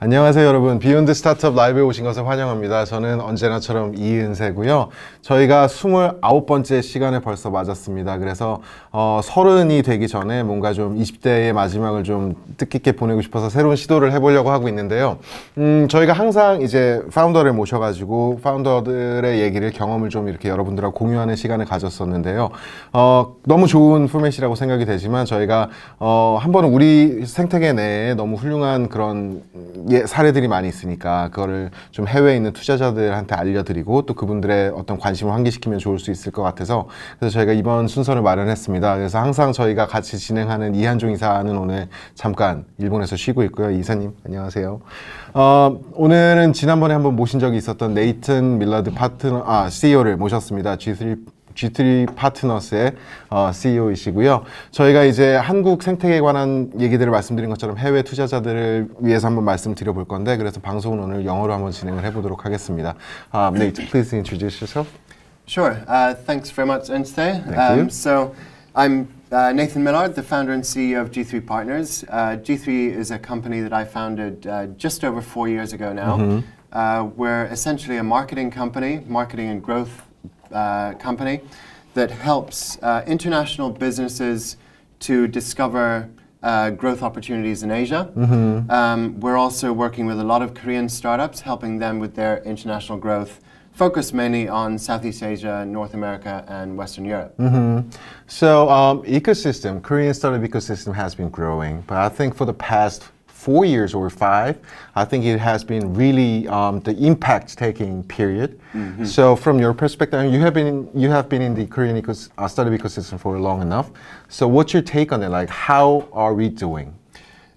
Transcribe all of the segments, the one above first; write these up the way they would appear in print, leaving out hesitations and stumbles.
안녕하세요 여러분, 비욘드 스타트업 라이브에 오신 것을 환영합니다. 저는 언제나처럼 이은세고요. 저희가 29번째 시간을 벌써 맞았습니다. 그래서 30이 되기 전에 뭔가 좀 20대의 마지막을 좀 뜻깊게 보내고 싶어서 새로운 시도를 해보려고 하고 있는데요. 저희가 항상 이제 파운더를 모셔가지고 파운더들의 얘기를, 경험을 좀 이렇게 여러분들하고 공유하는 시간을 가졌었는데요. 너무 좋은 포맷이라고 생각이 되지만 저희가 한 번은 우리 생태계 내에 너무 훌륭한 그런 사례들이 많이 있으니까 그거를 좀 해외에 있는 투자자들한테 알려드리고 또 그분들의 어떤 관심을 환기시키면 좋을 수 있을 것 같아서, 그래서 저희가 이번 순서를 마련했습니다. 그래서 항상 저희가 같이 진행하는 이한종 이사는 오늘 잠깐 일본에서 쉬고 있고요. 이사님 안녕하세요. 오늘은 지난번에 한번 모신 적이 있었던 네이튼 밀라드 CEO를 모셨습니다. G3 파트너스의 CEO이시고요. 저희가 이제 한국 생태계에 관한 얘기들을 말씀드린 것처럼 해외 투자자들을 위해서 한번 말씀드려 볼 건데, 그래서 방송은 오늘 영어로 한번 진행을 해보도록 하겠습니다. Nate, please introduce yourself. Sure. Thanks very much, Inste. Thank you. So I'm Nathan Millard, the founder and CEO of G3 Partners. G3 is a company that I founded just over 4 years ago now. We're essentially a marketing and growth company that helps international businesses to discover growth opportunities in Asia. We're also working with a lot of Korean startups, helping them with their international growth, focused mainly on Southeast Asia, North America, and Western Europe. So Korean startup ecosystem has been growing, but I think for the past 4 years or 5, I think it has been really the impact-taking period. So from your perspective, you have been in the Korean startup ecosystem for long enough. So what's your take on it? Like, how are we doing?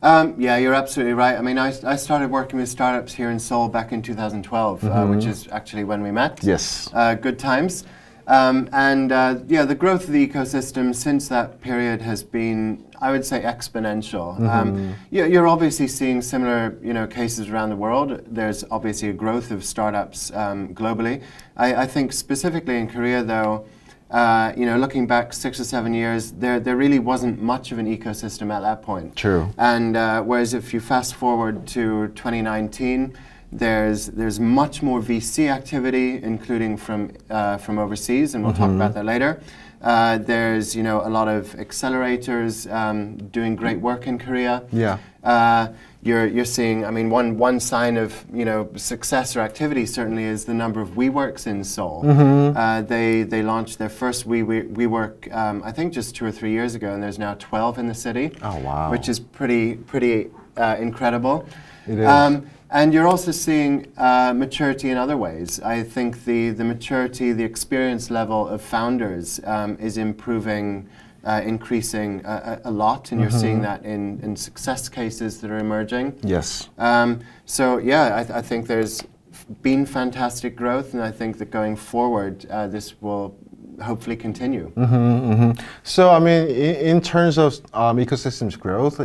Yeah, you're absolutely right. I mean, I started working with startups here in Seoul back in 2012, which is actually when we met. Yes. Good times. Yeah, the growth of the ecosystem since that period has been, I would say, exponential. You're obviously seeing similar, cases around the world. There's obviously a growth of startups globally. I think specifically in Korea, though, looking back 6 or 7 years, there really wasn't much of an ecosystem at that point. True. And whereas if you fast forward to 2019. There's much more VC activity, including from overseas, and we'll talk about that later. There's a lot of accelerators doing great work in Korea. Yeah. You're seeing, I mean, one sign of success or activity certainly is the number of WeWorks in Seoul. They launched their first WeWork I think just 2 or 3 years ago, and there's now 12 in the city. Oh wow! Which is pretty incredible. It is. And you're also seeing maturity in other ways. I think the maturity, the experience level of founders is improving, increasing a lot, and you're seeing that in success cases that are emerging. Yes. So yeah, I think there's been fantastic growth, and I think that going forward, this will hopefully continue. So I mean, in terms of ecosystems growth,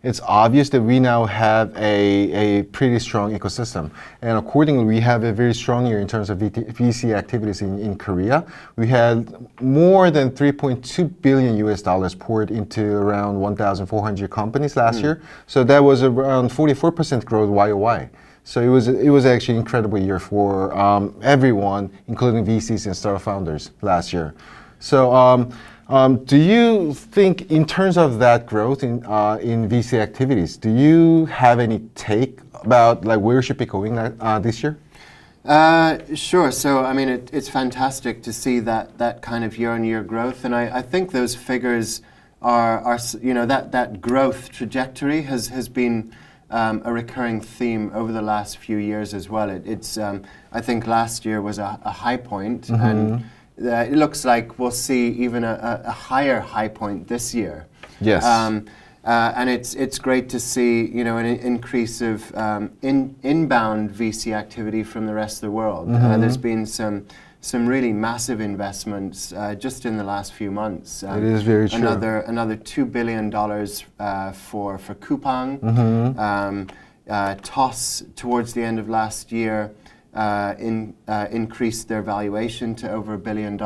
it's obvious that we now have a pretty strong ecosystem, and accordingly we have a very strong year in terms of VC activities in Korea. We had more than $3.2 billion poured into around 1,400 companies last year, so that was around 44% growth YOY. So it was actually an incredible year for everyone, including VCs and startup founders last year. So do you think, in terms of that growth in VC activities, do you have any take about like where should be going this year? Sure. So I mean, it's fantastic to see that kind of year-on-year growth, and I think those figures are that growth trajectory has been a recurring theme over the last few years as well. I think last year was a high point, and it looks like we'll see even a higher high point this year. Yes. And it's great to see an increase of inbound VC activity from the rest of the world. There's been some really massive investments just in the last few months. It is very true. Another $2 billion for Coupang. TOS towards the end of last year increased their valuation to over $1 billion.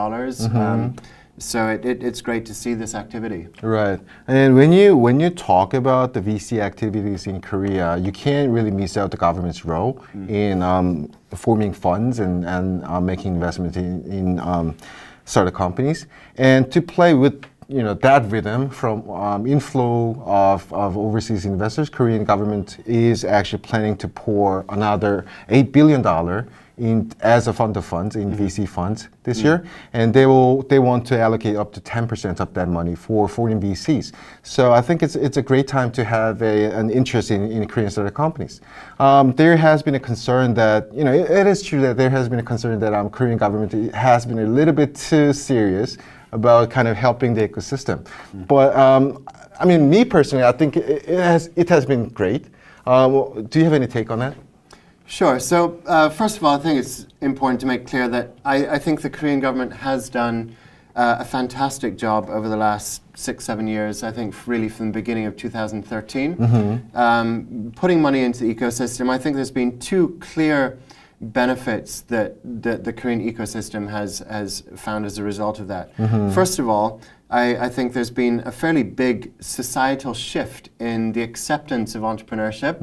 So it's great to see this activity. Right. And when you talk about the VC activities in Korea, you can't really miss out the government's role in forming funds and making investments in startup companies. And to play with that rhythm from inflow of overseas investors, Korean government is actually planning to pour another $8 billion as a fund of funds in VC funds this year, and they want to allocate up to 10% of that money for foreign VCs. So I think it's a great time to have an interest in Korean startup companies. There has been a concern that it is true that there has been a concern that Korean government has been a little bit too serious about kind of helping the ecosystem. But I mean, me personally, I think it has been great. Do you have any take on that? Sure. So first of all, I think it's important to make clear that I think the Korean government has done a fantastic job over the last 6-7 years, I think really from the beginning of 2013, putting money into the ecosystem. I think there's been two clear benefits that the Korean ecosystem has found as a result of that. First of all, I think there's been a fairly big societal shift in the acceptance of entrepreneurship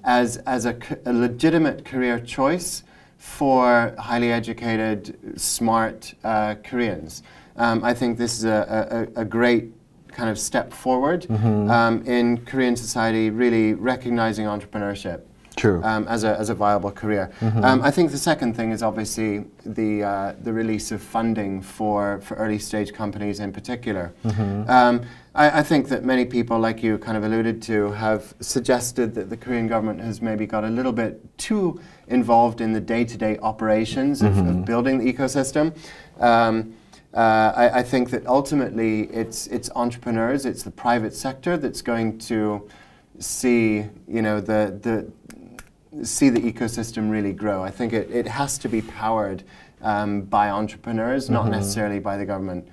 as a legitimate career choice for highly educated, smart Koreans. I think this is a great kind of step forward in Korean society, really recognizing entrepreneurship. True. As a viable career. I think the second thing is obviously the release of funding for early stage companies in particular. I think that many people, like you kind of alluded to, have suggested that the Korean government has maybe got a little bit too involved in the day-to-day operations of building the ecosystem. I think that ultimately it's entrepreneurs, it's the private sector that's going to see see the ecosystem really grow. I think it has to be powered by entrepreneurs, not necessarily by the government.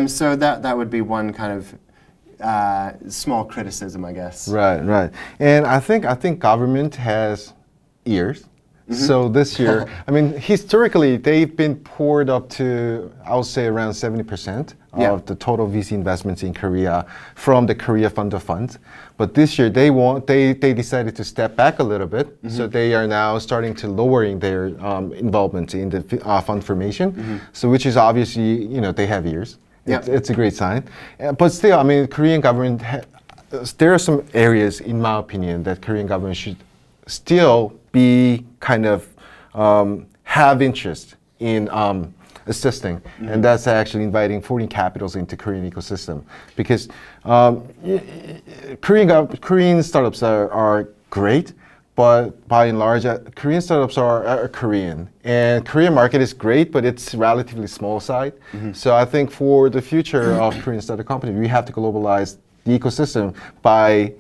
So that would be one kind of small criticism, I guess. Right. And I think government has ears. So this year, I mean, historically, they've been poured up to, I would say, around 70% of the total VC investments in Korea from the Korea Fund of Funds. But this year, they decided to step back a little bit. So they are now starting to lowering their involvement in the fund formation. So which is obviously, they have ears. It's a great sign. But still, I mean, Korean government, there are some areas, in my opinion, that Korean government should still be kind of have interest in assisting, and that's actually inviting foreign capitals into Korean ecosystem, because Korean startups are great, but by and large, Korean startups are Korean, and Korean market is great, but it's relatively small side. So I think for the future of Korean startup companies, we have to globalize the ecosystem by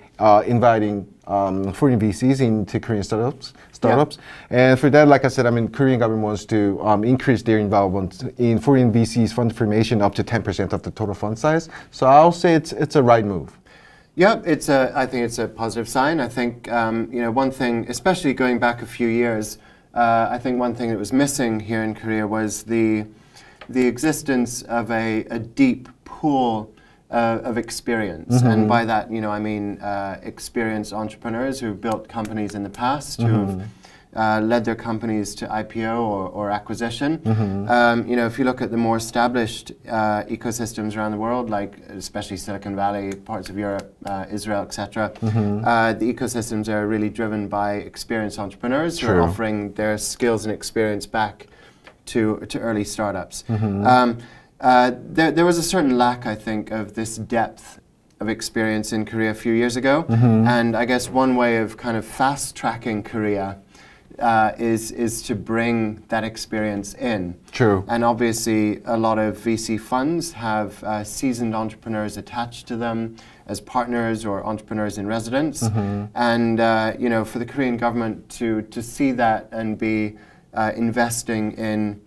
inviting foreign VCs into Korean startups. And for that, like I said, I mean, Korean government wants to increase their involvement in foreign VCs fund formation up to 10% of the total fund size. So I'll say it's a right move. Yeah, I think it's a positive sign. I think one thing, especially going back a few years, I think one thing that was missing here in Korea was the existence of a deep pool of experience, and by that, I mean experienced entrepreneurs who've built companies in the past, who've led their companies to IPO or acquisition. If you look at the more established ecosystems around the world, like especially Silicon Valley, parts of Europe, Israel, etc., the ecosystems are really driven by experienced entrepreneurs who are offering their skills and experience back to early startups. There was a certain lack, I think, of this depth of experience in Korea a few years ago, and I guess one way of kind of fast-tracking Korea is to bring that experience in. True. And obviously, a lot of VC funds have seasoned entrepreneurs attached to them as partners or entrepreneurs in residence, and for the Korean government to see that and be investing in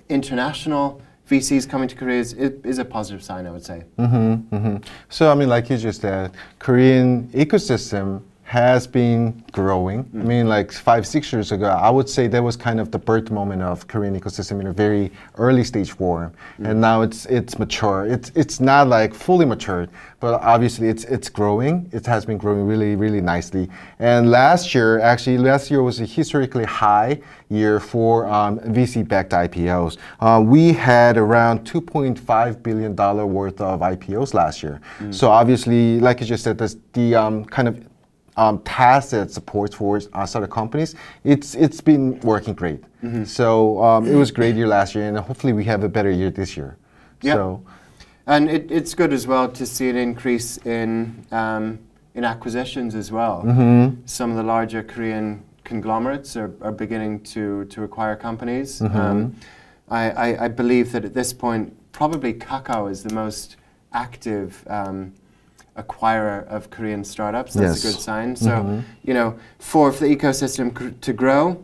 international VCs coming to Korea is a positive sign, I would say. So, I mean, like you just said, Korean ecosystem has been growing. I mean, like 5-6 years ago, I would say that was kind of the birth moment of Korean ecosystem in a very early stage form. And now it's mature. It's not like fully matured, but obviously it's growing. It has been growing really, really nicely. And last year was a historically high year for VC-backed IPOs. We had around $2.5 billion worth of IPOs last year. So obviously, like you just said, that's the kind of tacit support for startup companies, it's been working great. So it was a great year last year, and hopefully we have a better year this year. Yeah. So, and it's good as well to see an increase in acquisitions as well. Some of the larger Korean conglomerates are beginning to acquire companies. I believe that at this point, probably Kakao is the most active acquirer of Korean startups. That's a good sign. So, you know, for the ecosystem to grow,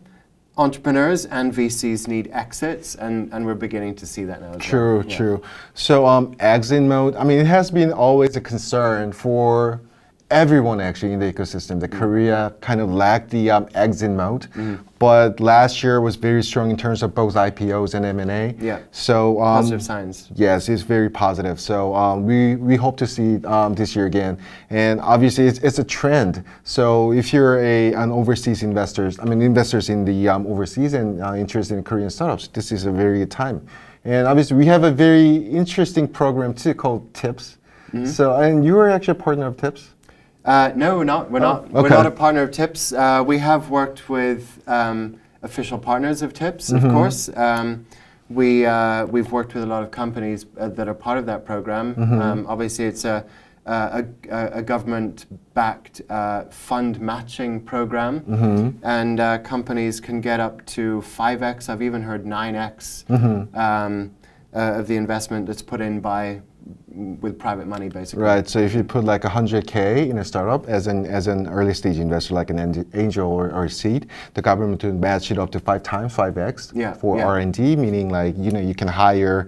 entrepreneurs and VCs need exits, and we're beginning to see that now as well. True. So exit mode, I mean, it has been always a concern for everyone actually in the ecosystem. The Korea kind of lacked the exit mode, but last year was very strong in terms of both IPOs and M&A. Yeah. So positive signs. Yes, it's very positive. So we hope to see this year again. And obviously it's a trend. So if you're an overseas investors in the overseas and interested in Korean startups, this is a very good time. And obviously we have a very interesting program too called TIPS. So, and you are actually a partner of TIPS? No, we're not. We're not. We're not a partner of TIPS. We have worked with official partners of TIPS, of course. We've worked with a lot of companies that are part of that program. Obviously, it's a government-backed fund matching program, and companies can get up to 5x. I've even heard 9x of the investment that's put in with private money, basically. Right. So if you put like 100K in a startup as an early stage investor, like an angel or seed, the government will match it up to 5x for R&D, meaning like you can hire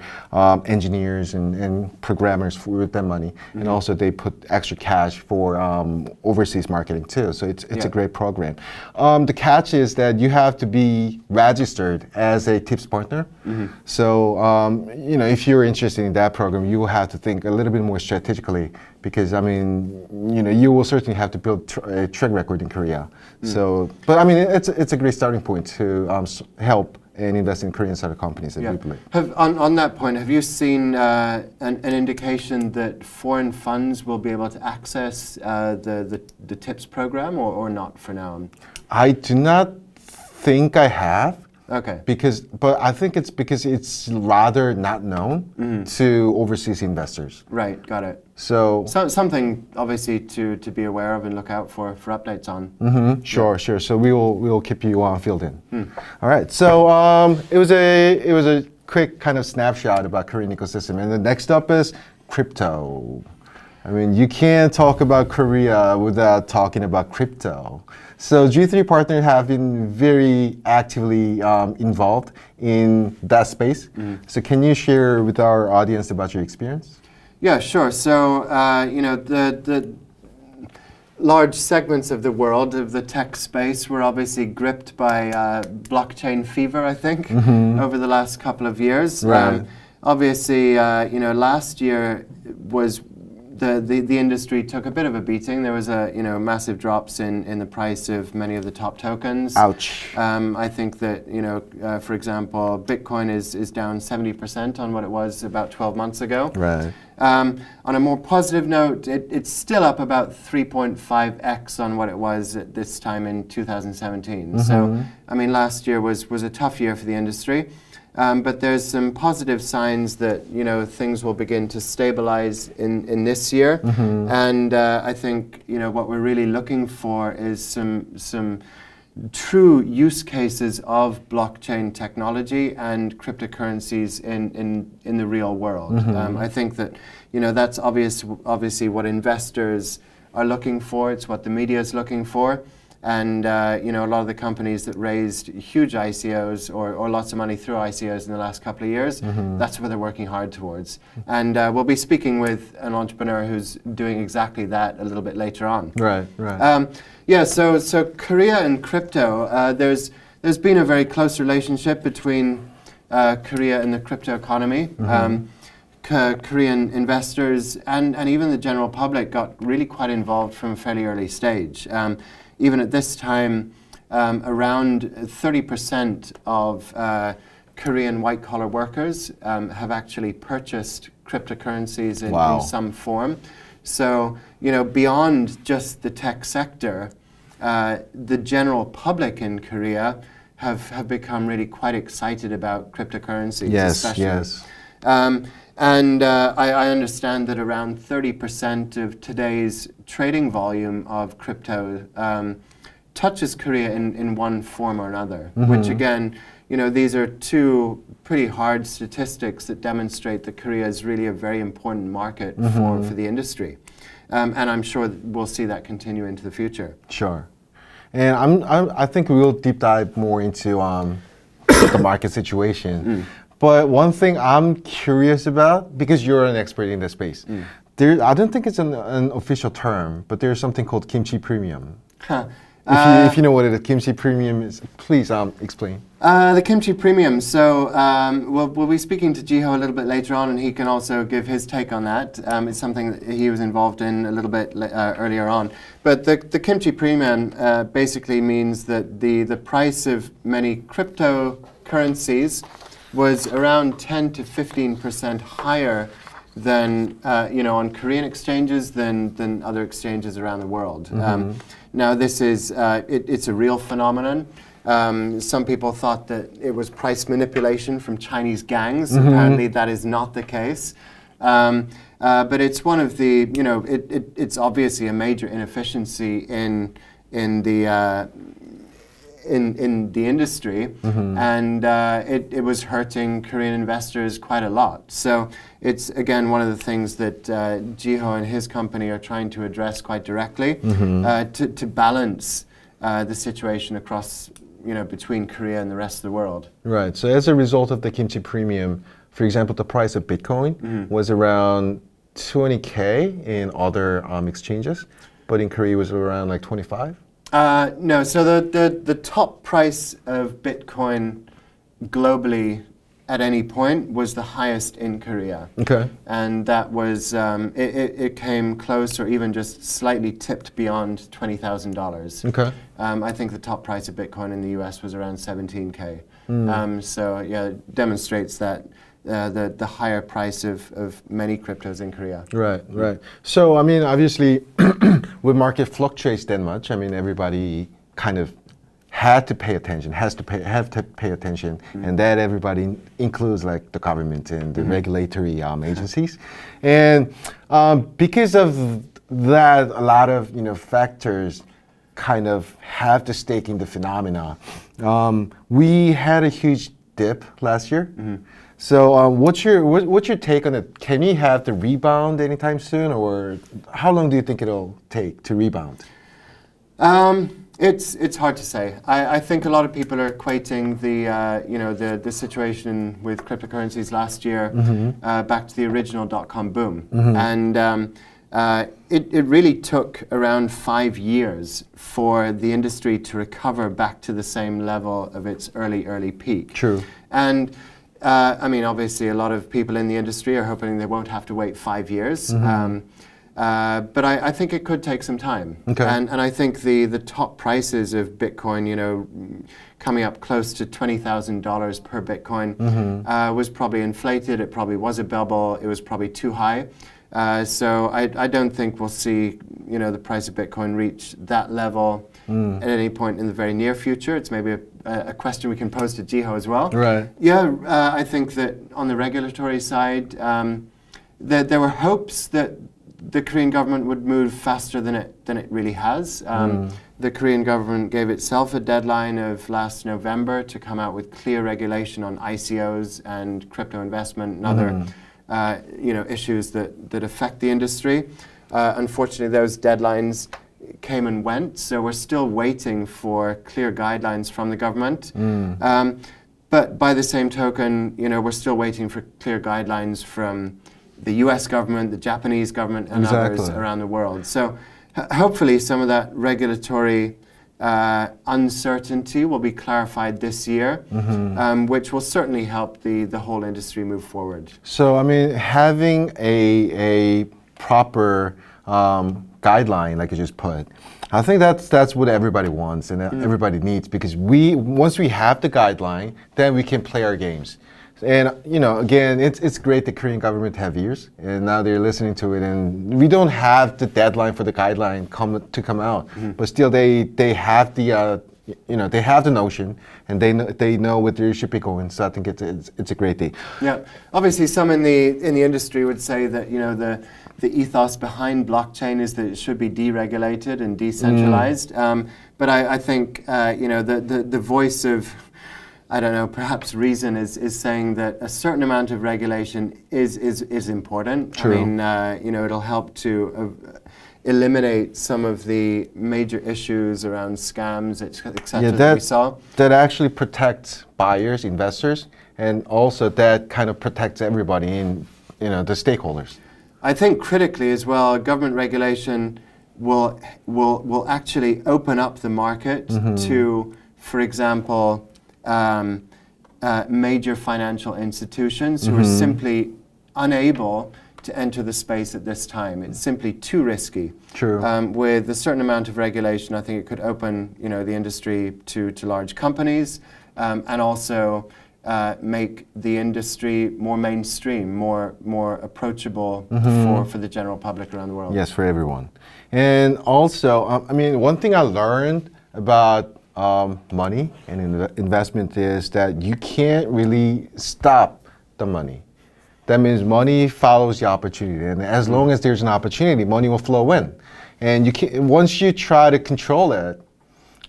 engineers and programmers with that money, and also they put extra cash for overseas marketing too. So it's a great program. The catch is that you have to be registered as a TIPS partner. So if you're interested in that program, you will have to think a little bit more strategically, because I mean, you will certainly have to build a track record in Korea. So, but I mean, it's a great starting point to help and invest in Korean startup companies. On that point, have you seen an indication that foreign funds will be able to access the TIPS program, or not for now? I do not think I have. Okay. But I think it's because it's rather not known to overseas investors. Right, got it. So something obviously to be aware of and look out for updates on. Sure. So we will keep you filled in. All right. So it was a quick kind of snapshot about Korean ecosystem, and the next up is crypto. I mean, you can't talk about Korea without talking about crypto. So G3 partners have been very actively involved in that space. So can you share with our audience about your experience? Yeah, sure. So the large segments of the world of the tech space were obviously gripped by blockchain fever, I think, over the last couple of years. Right. Obviously, last year was the industry took a bit of a beating. There was massive drops in the price of many of the top tokens. Ouch. I think that for example, Bitcoin is down 70% on what it was about 12 months ago. Right. On a more positive note, it's still up about 3.5x on what it was at this time in 2017. So I mean, last year was a tough year for the industry. But there's some positive signs that things will begin to stabilize in this year, and I think what we're really looking for is some true use cases of blockchain technology and cryptocurrencies in the real world. I think that that's obviously what investors are looking for. It's what the media is looking for. And you know, a lot of the companies that raised huge ICOs or lots of money through ICOs in the last couple of years, that's what they're working hard towards. And we'll be speaking with an entrepreneur who's doing exactly that a little bit later on. Right, right. Yeah, so Korea and crypto, there's been a very close relationship between Korea and the crypto economy. Korean investors and even the general public got really quite involved from a fairly early stage. Even at this time, around 30% of Korean white-collar workers have actually purchased cryptocurrencies in some form. So, you know, beyond just the tech sector, the general public in Korea have become really quite excited about cryptocurrencies, especially. Yes. And I understand that around 30% of today's trading volume of crypto touches Korea in one form or another, which again, you know, these are two pretty hard statistics that demonstrate that Korea is really a very important market for the industry. And I'm sure that we'll see that continue into the future. Sure. And I think we'll deep dive more into the market situation. But one thing I'm curious about, because you're an expert in this space, I don't think it's an official term, but there's something called kimchi premium. If you know what it is, kimchi premium is, please explain. The kimchi premium. So we'll be speaking to Jiho a little bit later on, and he can also give his take on that. It's something that he was involved in a little bit earlier on. But the kimchi premium basically means that the price of many cryptocurrencies was around 10 to 15% higher than you know, on Korean exchanges than other exchanges around the world. Now this is it's a real phenomenon. Some people thought that it was price manipulation from Chinese gangs. Apparently that is not the case. But it's one of the, you know, it's obviously a major inefficiency in the industry, and it was hurting Korean investors quite a lot. So it's again one of the things that Jiho and his company are trying to address quite directly to balance the situation across, you know, between Korea and the rest of the world. Right. So as a result of the kimchi premium, for example, the price of Bitcoin was around 20K in other exchanges, but in Korea it was around like 25. No, so the top price of Bitcoin globally at any point was the highest in Korea. Okay. And that was, it came close or even just slightly tipped beyond $20,000. Okay. I think the top price of Bitcoin in the US was around 17K. So yeah, it demonstrates that the higher price of many cryptos in Korea. Right, right. So, I mean, obviously, when market fluctuates that much, I mean, everybody kind of had to pay attention, have to pay attention, and that everybody includes like the government and the regulatory agencies. And because of that, a lot of, you know, factors kind of have to stake in the phenomena. We had a huge dip last year. So what's your take on it? Can we have the rebound anytime soon, or how long do you think it'll take to rebound? It's hard to say. I think a lot of people are equating the situation with cryptocurrencies last year back to the original .com boom, and it really took around 5 years for the industry to recover back to the same level of its early peak. True. And I mean, obviously, a lot of people in the industry are hoping they won't have to wait 5 years. But I think it could take some time. Okay. And I think the top prices of Bitcoin, you know, coming up close to $20,000 per Bitcoin was probably inflated. It probably was a bubble. It was probably too high. So I don't think we'll see, you know, the price of Bitcoin reach that level at any point in the very near future. It's maybe a question we can pose to Jiho as well. Right. Yeah, I think that on the regulatory side, there were hopes that the Korean government would move faster than it really has. The Korean government gave itself a deadline of last November to come out with clear regulation on ICOs and crypto investment and other you know, issues that affect the industry. Unfortunately, those deadlines came and went, so we're still waiting for clear guidelines from the government. But by the same token, we're still waiting for clear guidelines from the US government, the Japanese government, and others around the world. So hopefully some of that regulatory uncertainty will be clarified this year, which will certainly help the whole industry move forward. So, I mean, having a proper guideline, like you just put, I think that's what everybody wants and everybody needs, because once we have the guideline, then we can play our games. And again, it's great the Korean government have ears, and now they're listening to it. And we don't have the deadline for the guideline to come out, but still they have the they have the notion, and they know where they should be going. So I think it's a great day. Yeah, obviously some in the industry would say that the ethos behind blockchain is that it should be deregulated and decentralized. But I think the voice of, I don't know, perhaps reason is saying that a certain amount of regulation is important. True. I mean, it'll help to eliminate some of the major issues around scams, etc. that we saw. That actually protects buyers, investors, and also that kind of protects everybody in the stakeholders. I think critically as well, government regulation will actually open up the market to, for example, major financial institutions who are simply unable to enter the space at this time. It's simply too risky. True. With a certain amount of regulation, I think it could open the industry to large companies, and also make the industry more mainstream, more approachable for the general public around the world. Yes, for everyone. And also, I mean, one thing I learned about money and investment is that you can't really stop the money. That means money follows the opportunity, and as long as there's an opportunity, money will flow in. And you can't, once you try to control it,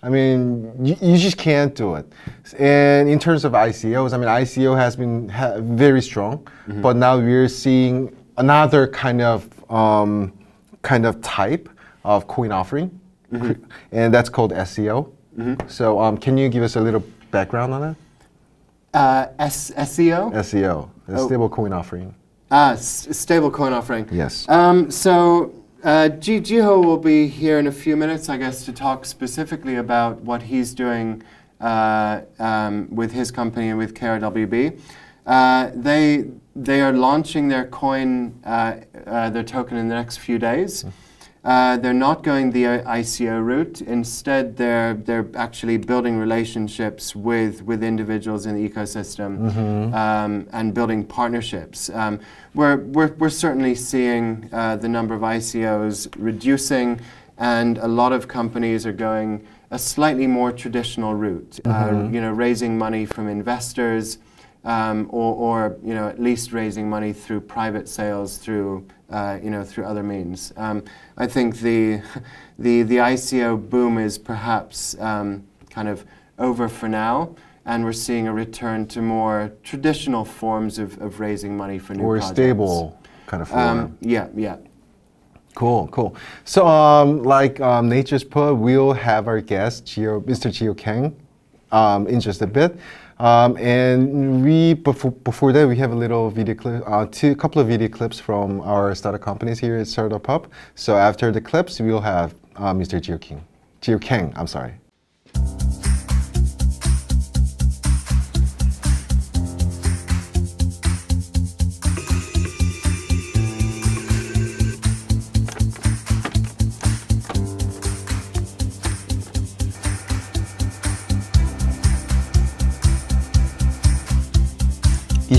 I mean, you just can't do it. And in terms of ICOs, I mean, ICO has been very strong, but now we're seeing another kind of type of coin offering, and that's called SEO. So can you give us a little background on that? SEO? SEO, stable coin offering. Stable coin offering. Yes. So Jiho will be here in a few minutes, I guess, to talk specifically about what he's doing with his company and with KRWB. They are launching their coin, their token in the next few days. They're not going the ICO route. Instead, they're actually building relationships with individuals in the ecosystem and building partnerships. We're certainly seeing the number of ICOs reducing, and a lot of companies are going a slightly more traditional route. Raising money from investors, or at least raising money through private sales through through other means. I think the ICO boom is perhaps kind of over for now, and we're seeing a return to more traditional forms of raising money for new projects. Or stable kind of form. Yeah. Cool. So like Nate just put, we'll have our guest, Mr. Gio Kang, in just a bit. And before that, we have a little video clip, a couple of video clips from our startup companies here at Startup Hub. So after the clips, we'll have Mr. Gio Kang, I'm sorry.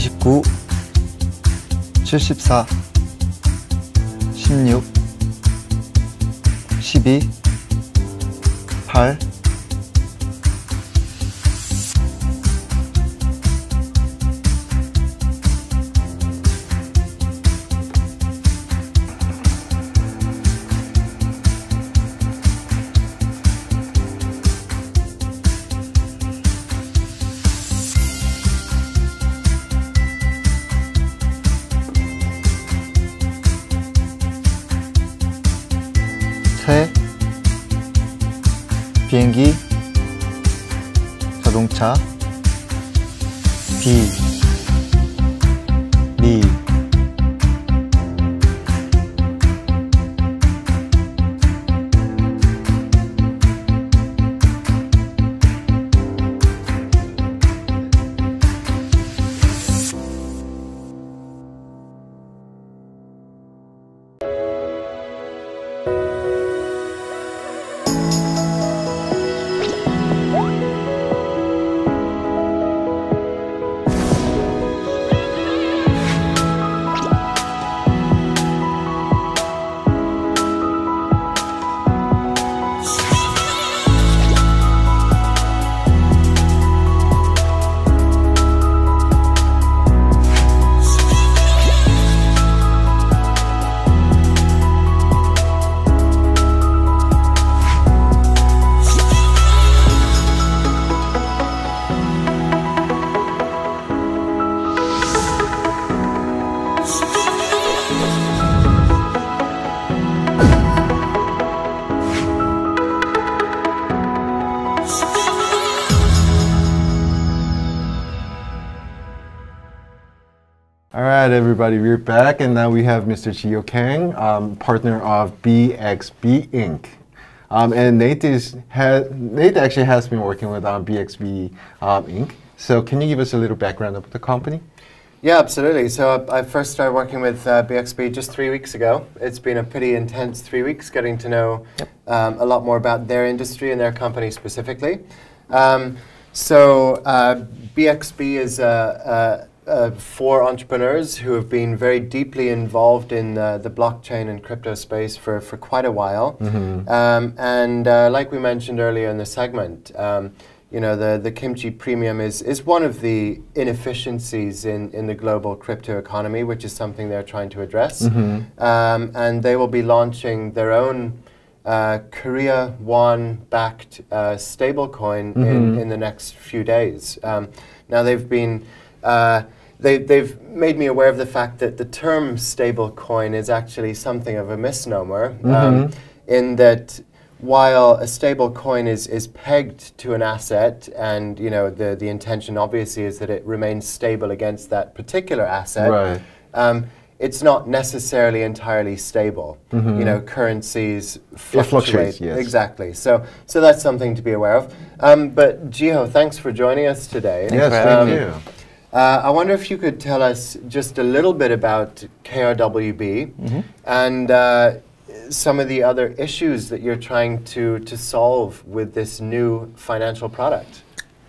(29) (74) (16) (12) (8) 세, 비행기, 자동차, 비, 미. All right, everybody, we're back, and now we have Mr. Jio Kang, partner of BXB Inc. And Nate actually has been working with BXB Inc. So can you give us a little background of the company? Yeah, absolutely. So I first started working with BXB just 3 weeks ago. It's been a pretty intense 3 weeks getting to know a lot more about their industry and their company specifically. BXB is for entrepreneurs who have been very deeply involved in the blockchain and crypto space for quite a while. Like we mentioned earlier in the segment, you know, the kimchi premium is one of the inefficiencies in the global crypto economy, which is something they're trying to address. And they will be launching their own Korea won-backed stablecoin in the next few days. Now they've been they've made me aware of the fact that the term stablecoin is actually something of a misnomer, in that while a stablecoin is pegged to an asset, and you know the intention obviously is that it remains stable against that particular asset. Right. It's not necessarily entirely stable. You know, currencies fluctuate. Yes. Exactly. So that's something to be aware of. But Jio, thanks for joining us today. Yes, thank you. I wonder if you could tell us just a little bit about KRWB and some of the other issues that you're trying to solve with this new financial product.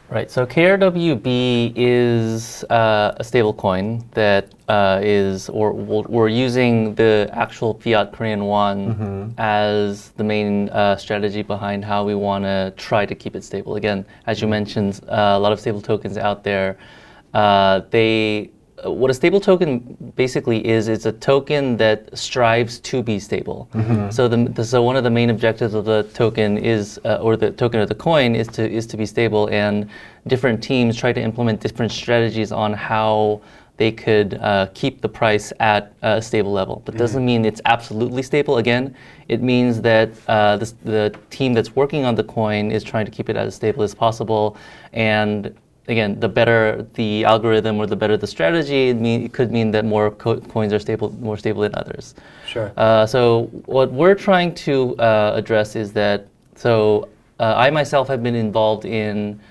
Right. So KRWB is a stable coin that we're using the actual fiat Korean won as the main strategy behind how we want to try to keep it stable. Again, as you mentioned, a lot of stable tokens out there. What a stable token basically is, it's a token that strives to be stable. So one of the main objectives of the token is, or the token of the coin is to be stable, and different teams try to implement different strategies on how they could keep the price at a stable level. But doesn't mean it's absolutely stable. Again, it means that the team that's working on the coin is trying to keep it as stable as possible. And again, the better the algorithm or the better the strategy, it could mean that more coins are more stable than others. Sure. So what we're trying to address is that, I myself have been involved in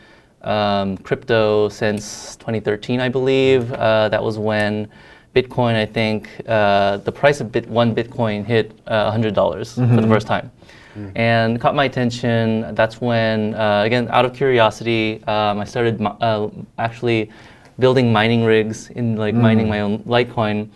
crypto since 2013, I believe. That was when Bitcoin, I think, the price of one Bitcoin hit $100 for the first time. And caught my attention. That's when, again, out of curiosity, I started actually building mining rigs in mining my own Litecoin.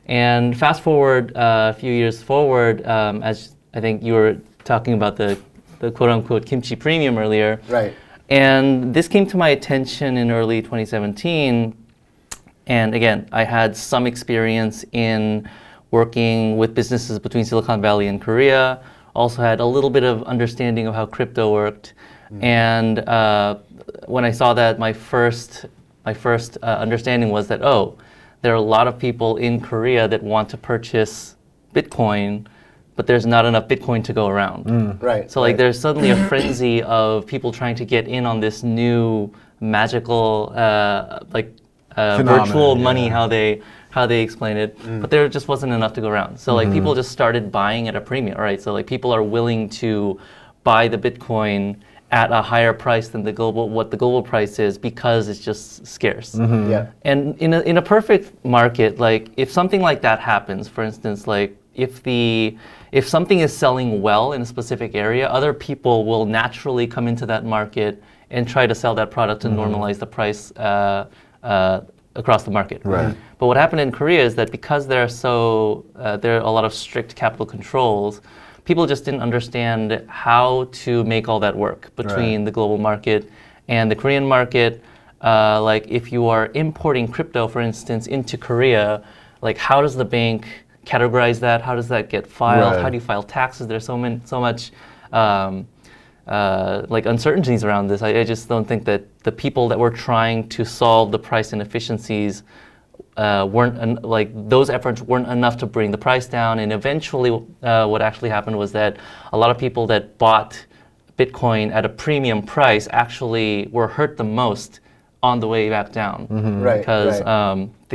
And fast forward a few years forward, as I think you were talking about the quote-unquote kimchi premium earlier. Right. And this came to my attention in early 2017. And again, I had some experience in working with businesses between Silicon Valley and Korea. Also had a little bit of understanding of how crypto worked. And when I saw that, my first understanding was that, oh, there are a lot of people in Korea that want to purchase Bitcoin but there's not enough Bitcoin to go around. Right. So like there's suddenly a frenzy of people trying to get in on this new magical virtual money, how they explain it, but there just wasn't enough to go around. So like people just started buying at a premium, right? So like people are willing to buy the Bitcoin at a higher price than what the global price is because it's just scarce. Yeah. And in a perfect market, like if something like that happens, for instance, like if something is selling well in a specific area, other people will naturally come into that market and try to sell that product to normalize the price across the market. Right. But what happened in Korea is that because there are a lot of strict capital controls, people just didn't understand how to make all that work between the global market and the Korean market. Like if you are importing crypto, for instance, into Korea, like how does the bank categorize that? How does that get filed? Right. How do you file taxes? There's so much like uncertainties around this. I just don't think that the people that were trying to solve the price inefficiencies those efforts weren't enough to bring the price down. And eventually, what actually happened was that a lot of people that bought Bitcoin at a premium price actually were hurt the most on the way back down. Right. Because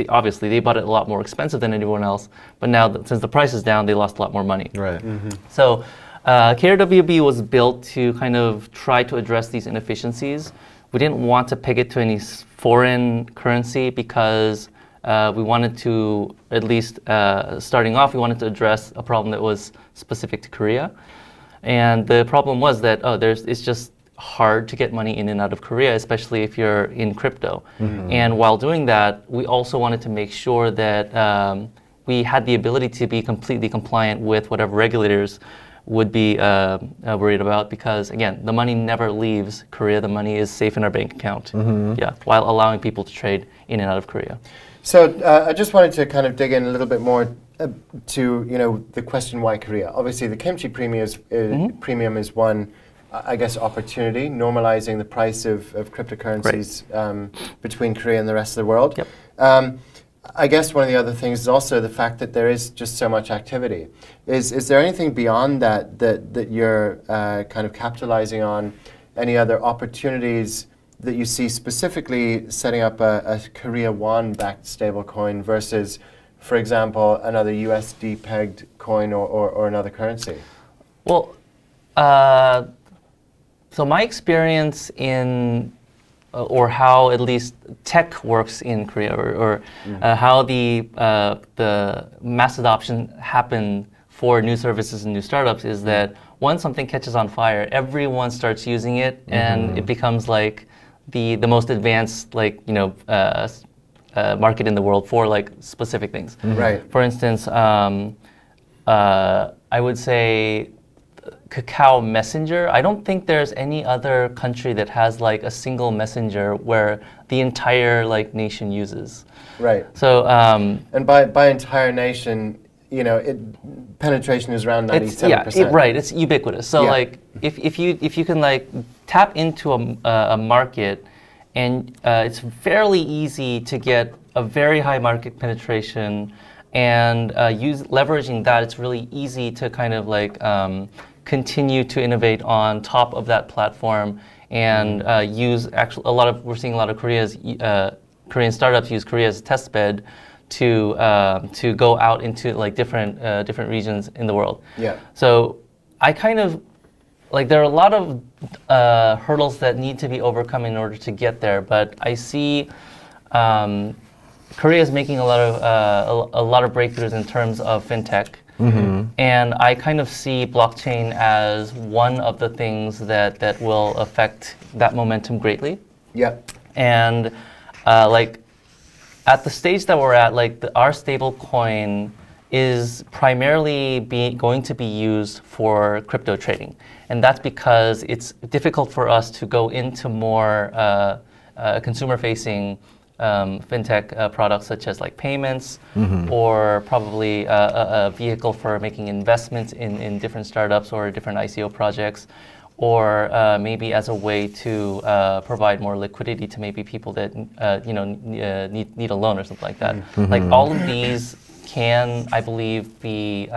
obviously they bought it a lot more expensive than anyone else. But now, since the price is down, they lost a lot more money. Right. So KRWB was built to kind of try to address these inefficiencies. We didn't want to peg it to any foreign currency because we wanted to, at least starting off, we wanted to address a problem that was specific to Korea. And the problem was that, it's just hard to get money in and out of Korea, especially if you're in crypto. And while doing that, we also wanted to make sure that we had the ability to be completely compliant with whatever regulators would be worried about, because again, the money never leaves Korea. The money is safe in our bank account, while allowing people to trade in and out of Korea. So I just wanted to kind of dig in a little bit more to the question, why Korea? Obviously, the kimchi premium is one, I guess, opportunity, normalizing the price of cryptocurrencies between Korea and the rest of the world. Yep. I guess one of the other things is also the fact that there is just so much activity. Is there anything beyond that you're kind of capitalizing on? Any other opportunities that you see specifically setting up a Korea won-backed stablecoin versus, for example, another USD-pegged coin or another currency? Well, so my experience in or how at least tech works in Korea, or how the mass adoption happened for new services and new startups, is that once something catches on fire, everyone starts using it, and it becomes like the most advanced market in the world for like specific things. Right. For instance, I would say Kakao Messenger. I don't think there's any other country that has like a single messenger where the entire like nation uses. Right. So and by entire nation, penetration is around 97%. Right. It's ubiquitous. So like if you can like tap into a market, and it's fairly easy to get a very high market penetration, and leveraging that, it's really easy to kind of like continue to innovate on top of that platform, and we're seeing a lot of Korean startups use Korea as a test bed to go out into like different regions in the world. Yeah. So I kind of like, there are a lot of hurdles that need to be overcome in order to get there, but I see Korea is making a lot of breakthroughs in terms of fintech. And I kind of see blockchain as one of the things that will affect that momentum greatly. Yeah. And like at the stage that we're at, like our stable coin is primarily going to be used for crypto trading. And that's because it's difficult for us to go into more consumer-facing fintech products, such as like payments, or probably a vehicle for making investments in different startups or different ICO projects, or maybe as a way to provide more liquidity to maybe people that need a loan or something like that. Like all of these can, I believe, be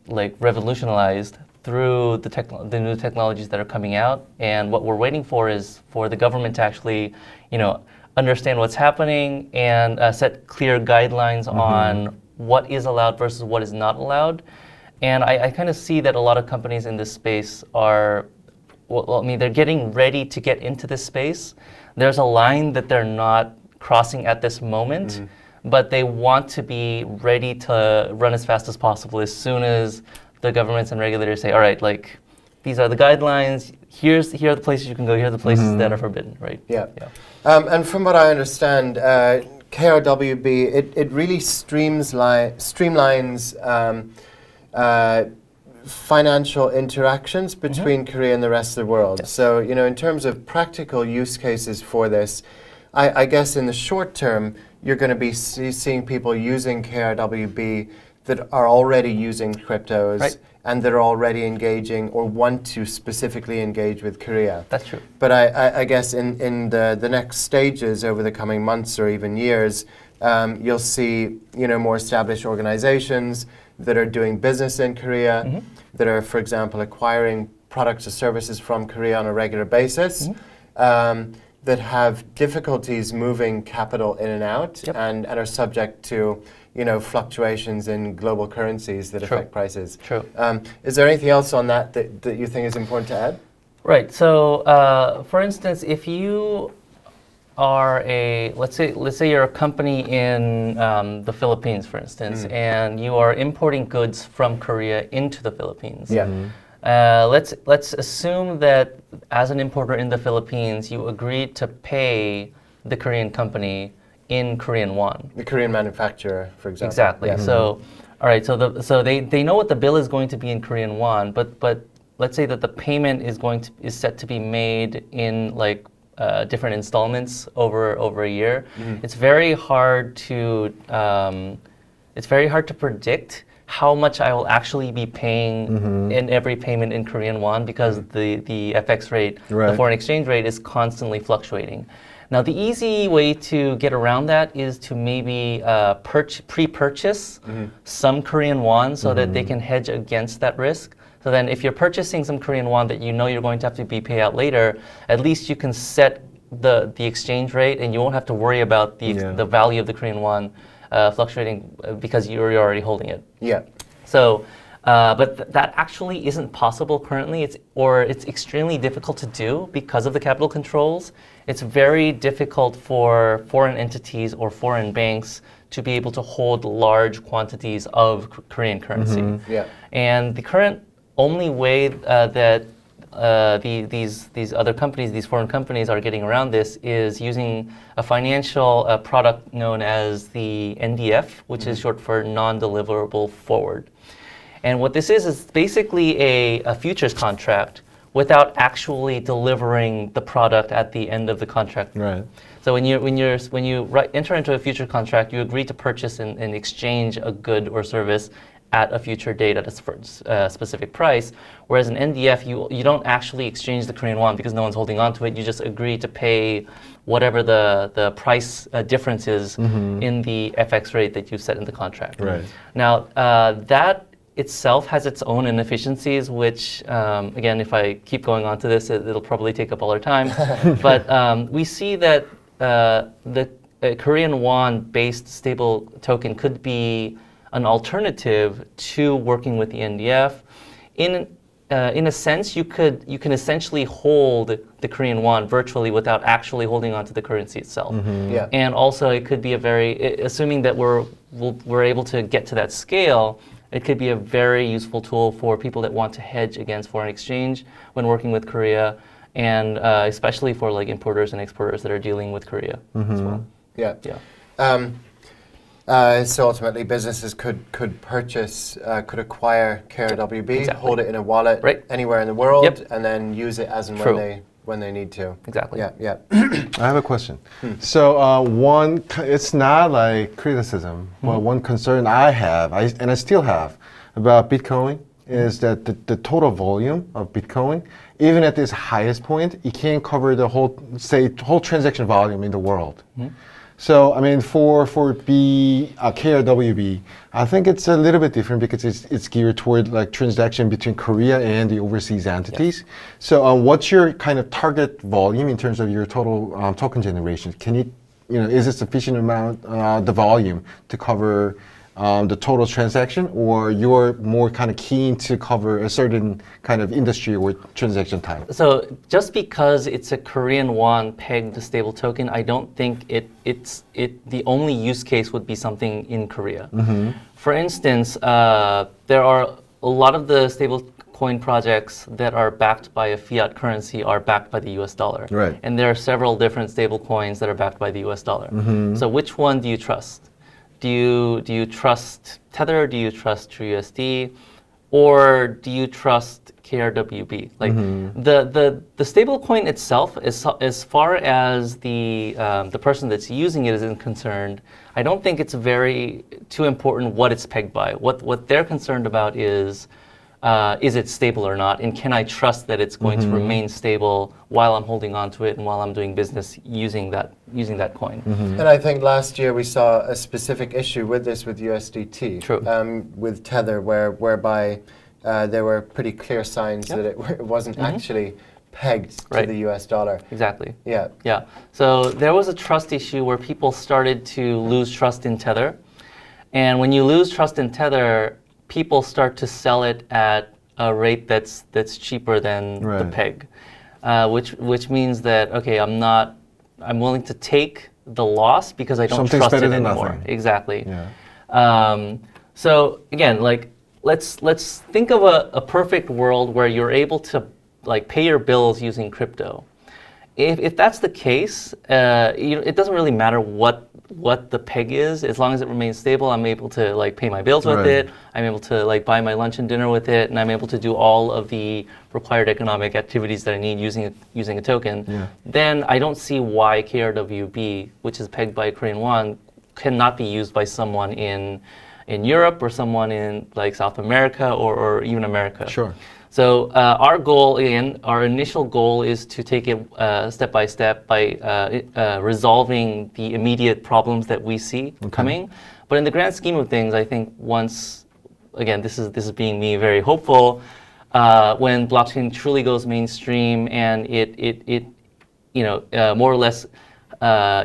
like revolutionized through the new technologies that are coming out. And what we're waiting for is for the government to actually, understand what's happening and set clear guidelines on what is allowed versus what is not allowed. And I kind of see that a lot of companies in this space are, they're getting ready to get into this space. There's a line that they're not crossing at this moment, but they want to be ready to run as fast as possible as soon as the governments and regulators say, all right, like, these are the guidelines, here are the places you can go, here are the places that are forbidden, right? Yeah. And from what I understand, KRWB, it really streamlines financial interactions between Korea and the rest of the world. Yes. So, in terms of practical use cases for this, I guess in the short term, you're going to be seeing people using KRWB that are already using cryptos, right, and that are already engaging or want to specifically engage with Korea. That's true. But I guess in the next stages over the coming months or even years, you'll see more established organizations that are doing business in Korea, that are, for example, acquiring products or services from Korea on a regular basis, that have difficulties moving capital in and out, and are subject to fluctuations in global currencies that affect prices. True. Is there anything else on that you think is important to add? Right. So, for instance, if you are let's say you're a company in the Philippines, for instance, and you are importing goods from Korea into the Philippines. Yeah. Let's assume that as an importer in the Philippines, you agreed to pay the Korean company in Korean won. The Korean manufacturer, for example. Exactly. Yeah. So, all right. So they know what the bill is going to be in Korean won, but let's say that the payment is set to be made in like different installments over a year. It's very hard to predict how much I will actually be paying in every payment in Korean won, because the FX rate, the foreign exchange rate, is constantly fluctuating. Now, the easy way to get around that is to maybe pre-purchase some Korean won so that they can hedge against that risk. So then if you're purchasing some Korean won that you're going to have to be paid out later, at least you can set the exchange rate and you won't have to worry about the value of the Korean won fluctuating because you're already holding it. Yeah. So, but that actually isn't possible currently. It's extremely difficult to do because of the capital controls. It's very difficult for foreign entities or foreign banks to be able to hold large quantities of Korean currency. Yeah. And the current only way that these other companies, these foreign companies, are getting around this is using a financial product known as the NDF, which is short for non-deliverable forward. And what this is basically a futures contract without actually delivering the product at the end of the contract. Right. So when you enter into a future contract, you agree to purchase and exchange a good or service at a future date at a specific price, whereas in NDF, you don't actually exchange the Korean won because no one's holding on to it. You just agree to pay whatever the price difference is in the FX rate that you set in the contract. Right. Now, that itself has its own inefficiencies, which, again, if I keep going on to this, it'll probably take up all our time. But we see that the Korean won-based stable token could be an alternative to working with the NDF. In a sense, you can essentially hold the Korean won virtually without actually holding onto the currency itself. Yeah. And also, it could be assuming that we're able to get to that scale, it could be a very useful tool for people that want to hedge against foreign exchange when working with Korea, and especially for like importers and exporters that are dealing with Korea as well. Yeah. Yeah. So ultimately, businesses could acquire KRWB, Exactly. hold it in a wallet anywhere in the world, and then use it as and when they need to. Exactly. Yeah, yeah. I have a question. So it's not like criticism, but one concern I have, and I still have, about Bitcoin is that the total volume of Bitcoin, even at this highest point, it can't cover the whole transaction volume in the world. So, I mean, for KRWB, I think it's a little bit different because it's geared toward like transaction between Korea and the overseas entities. Yes. So, what's your kind of target volume in terms of your total token generation? Can is it sufficient amount, the volume to cover the total transaction, or you're more kind of keen to cover a certain kind of industry or transaction type? So just because it's a Korean won pegged stable token, I don't think the only use case would be something in Korea. For instance, there are a lot of the stable coin projects that are backed by a fiat currency are backed by the US dollar. Right. And there are several different stable coins that are backed by the US dollar. So which one do you trust? Do you trust Tether? Do you trust TrueUSD? Or do you trust KRWB? Like the stable coin itself, as far as the person that's using it is concerned, I don't think it's too important what it's pegged by. What they're concerned about is it stable or not, and can I trust that it's going to remain stable while I'm holding on to it and while I'm doing business using that coin. And I think last year we saw a specific issue with this with USDT, True. With Tether, whereby there were pretty clear signs that it wasn't actually pegged to the US dollar. Exactly. Yeah. Yeah. So there was a trust issue where people started to lose trust in Tether, and when you lose trust in Tether, people start to sell it at a rate that's cheaper than the peg, which means that okay, I'm willing to take the loss because I don't Something's trust better it than anymore. nothing. Exactly. Yeah. So again, like let's think of a perfect world where you're able to like pay your bills using crypto. If that's the case, it doesn't really matter what the peg is, as long as it remains stable. I'm able to like pay my bills with it. I'm able to like buy my lunch and dinner with it, and I'm able to do all of the required economic activities that I need using a token. Then I don't see why KRWB, which is pegged by Korean won, cannot be used by someone in Europe or someone in like South America or even America. Sure. So our goal, again, our initial goal is to take it step by step by resolving the immediate problems that we see coming. But in the grand scheme of things, I think once, again, this is being me very hopeful, when blockchain truly goes mainstream and it more or less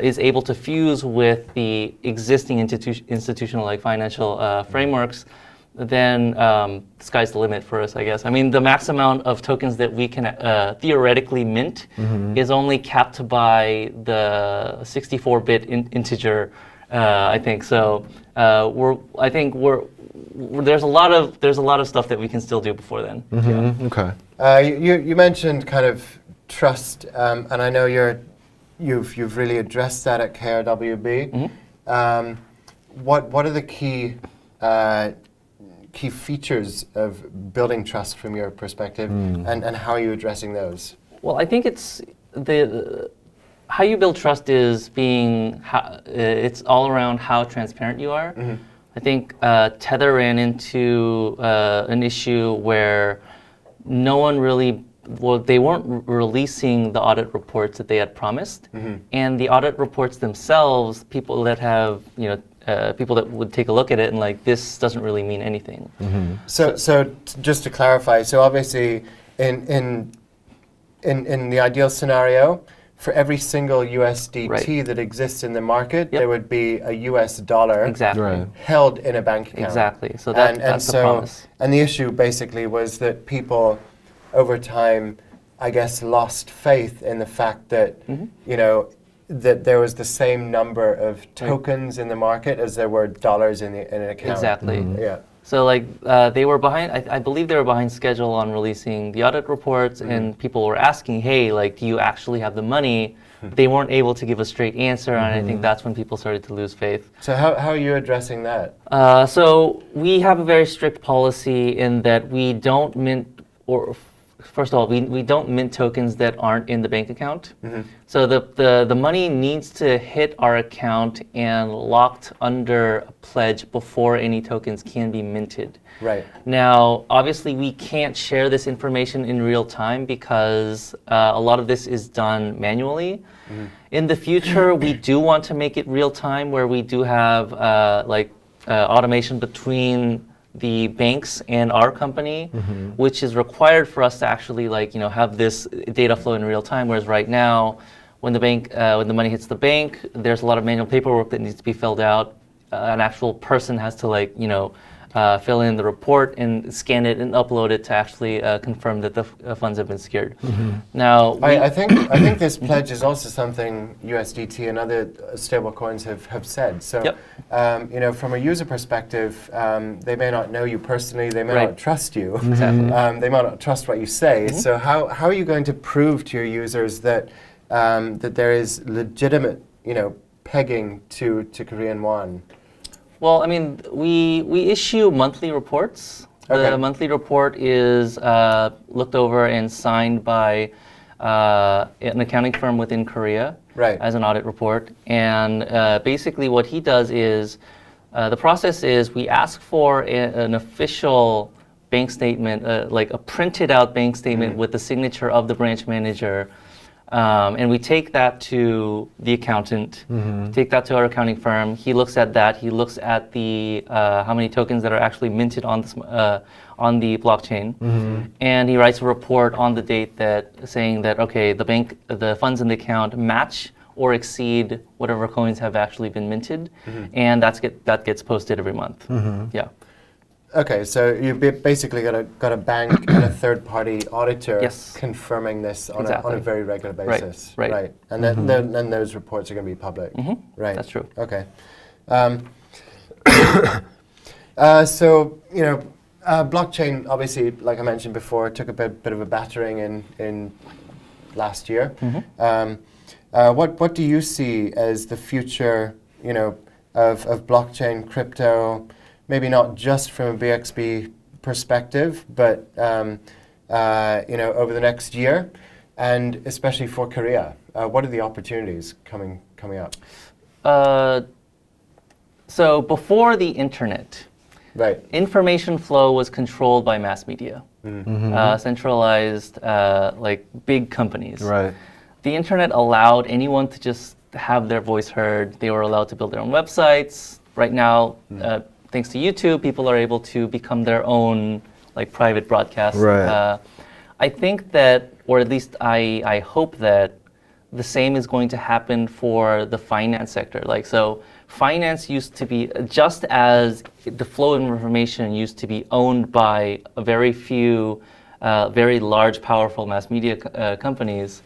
is able to fuse with the existing institutional like financial frameworks, then the sky's the limit for us, I guess. I mean, the max amount of tokens that we can theoretically mint is only capped by the 64-bit integer, I think. So there's a lot of stuff that we can still do before then. Okay. You mentioned kind of trust, and I know you've really addressed that at KRWB. What are the key features of building trust from your perspective, and how are you addressing those? Well, I think it's how you build trust is it's all around how transparent you are. I think Tether ran into an issue where no one really, they weren't releasing the audit reports that they had promised, and the audit reports themselves, people that have, people that would take a look at it and like, this doesn't really mean anything. So just to clarify, so obviously in the ideal scenario, for every single USDT that exists in the market, there would be a US dollar held in a bank account. Exactly. So that's the promise. And the issue basically was that people over time, I guess, lost faith in the fact that, that there was the same number of tokens in the market as there were dollars in an account. Exactly. Yeah. So like they were behind, I believe they were behind schedule on releasing the audit reports, and people were asking, hey, like, do you actually have the money? They weren't able to give a straight answer, and I think that's when people started to lose faith. So how are you addressing that? So we have a very strict policy in that we don't mint first of all, we don't mint tokens that aren't in the bank account. So the money needs to hit our account and locked under a pledge before any tokens can be minted. Right. Now, obviously, we can't share this information in real time because a lot of this is done manually. In the future, we do want to make it real time, where we do have automation between the banks and our company, which is required for us to actually have this data flow in real time. Whereas right now, when the money hits the bank, there's a lot of manual paperwork that needs to be filled out. An actual person has to fill in the report and scan it and upload it to actually confirm that the funds have been secured. Now, I think this pledge is also something USDT and other stable coins have said. So, from a user perspective, they may not know you personally, they may not trust you, Exactly. they might not trust what you say. So, how are you going to prove to your users that that there is legitimate, pegging to Korean won? Well, I mean, we issue monthly reports. Okay. The monthly report is looked over and signed by an accounting firm within Korea as an audit report. And basically what he does is, the process is we ask for an official bank statement, like a printed out bank statement with the signature of the branch manager. And we take that to the accountant, take that to our accounting firm. He looks at that. He looks at the how many tokens that are actually minted on the blockchain, and he writes a report on the date saying that okay, the funds in the account match or exceed whatever coins have actually been minted, and that gets posted every month. Yeah. Okay, so you basically got a bank and a third-party auditor confirming this on a very regular basis, right? And then those reports are going to be public, right? That's true. Okay. So blockchain obviously, like I mentioned before, took a bit of a battering in last year. What do you see as the future, of blockchain, crypto? Maybe not just from a BXB perspective, but over the next year, and especially for Korea, what are the opportunities coming up? So before the internet, information flow was controlled by mass media, centralized, like big companies. Right. The internet allowed anyone to just have their voice heard. They were allowed to build their own websites. Right now, thanks to YouTube, people are able to become their own private broadcast. Right. I think that, or at least I hope that the same is going to happen for the finance sector. So finance used to be, just as the flow of information used to be owned by a very few, very large, powerful mass media companies.